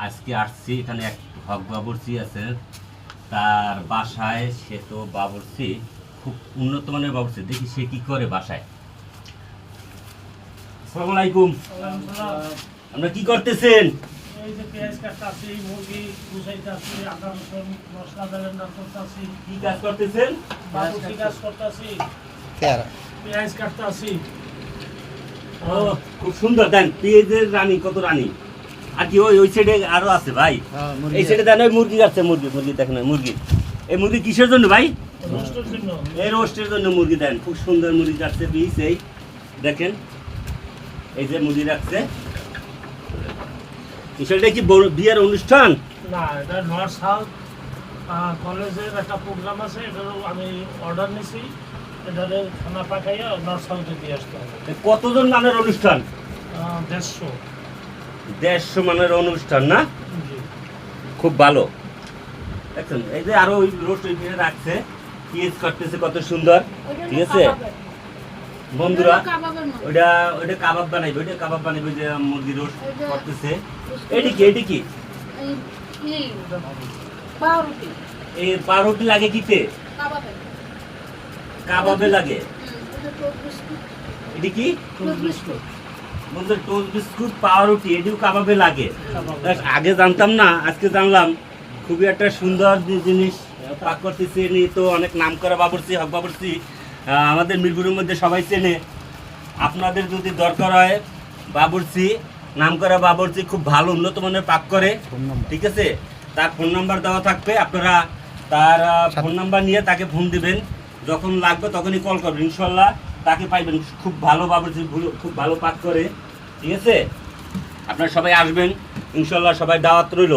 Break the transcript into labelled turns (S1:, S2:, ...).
S1: আজকে আসছি এখানে এক হক বাবুর্চি আছে, তার বাসায়। সে তো বাবুর্চি, খুব উন্নত মানের বাবুর্চি। দেখি সে কি করে বাসায়। আসসালামু আলাইকুম। আপনারা কি করতেছেন?
S2: এই যে পেঁয়াজ কাটতাছি, মুরগি গুছাইতাছি, আদা রসুন মশলা ব্লেন্ডার করতাছি,
S1: কি কাজ করতেছেন?
S2: বাবুর্চি কাজ করতাছি, পেঁয়াজ কাটতাছি।
S1: ও খুব সুন্দর। দেন পেঁয়াজের রানী, কত রানী। আর কি ওই সাইডে আরো আছে ভাই। এই সাইডে দেন, ওই মুরগি আছে, মুরগি দেখেন, মুরগি। এই মুরগি কিসের জন্য ভাই?
S2: রোস্টের জন্য।
S1: এই রোস্টের জন্য মুরগি দেন। খুব সুন্দর মুরগি কাটছে পিস। এই দেখেন, এই যে মুরগি রাখছে। বিষয়টা কি বিয়ের অনুষ্ঠান?
S2: না, এটা নর্থ সাউথ কলেজের একটা প্রোগ্রাম আছে, এটারও আমি অর্ডার নিছি। এটারে খানা পাকাইয়া নর্থ সাউথে দিয়ে আসতে হবে।
S1: কতজন মানের অনুষ্ঠান?
S2: 150।
S1: 150 মানের অনুষ্ঠান না?
S2: জি।
S1: খুব ভালো। দেখছেন, এই যে আরো ওই রোস্ট ওই পিঠে রাখছে, পিস করতেছে কত সুন্দর। ঠিক আছে বন্ধুরা, ওইটা কাবাব বানাইবে, ওইটা কাবাব বানাইবে। যে মুরগি রোস্ট করতেছে। এটি কি এই পাউরুটি লাগে কিতে? কাবাবে লাগে। এটি কি? বন্ধু, টোস্ট বিস্কুট পাউরুটি এটিও কাবাবে লাগে। আগে জানতাম না, আজকে জানলাম। খুবই একটা সুন্দর জিনিস পাক করতেছে। এনি তো অনেক নাম করা বাবুর্চি, হক বাবুর্চি আমাদের মিরপুরের মধ্যে সবাই চেনে। আপনাদের যদি দরকার হয় বাবুর্চি, নাম করা বাবুর্চি, খুব ভালো উন্নত মানের পাক করে। ঠিক আছে, তার ফোন নাম্বার দেওয়া থাকবে। আপনারা তার ফোন নাম্বার নিয়ে তাকে ফোন দিবেন। যখন লাগবে তখনই কল করবেন, ইনশাল্লাহ তাকে পাইবেন। খুব ভালো বাবুর্চি, খুব ভালো পাক করে। ঠিক আছে, আপনারা সবাই আসবেন ইনশাল্লাহ। সবাই দাওয়াত রইল।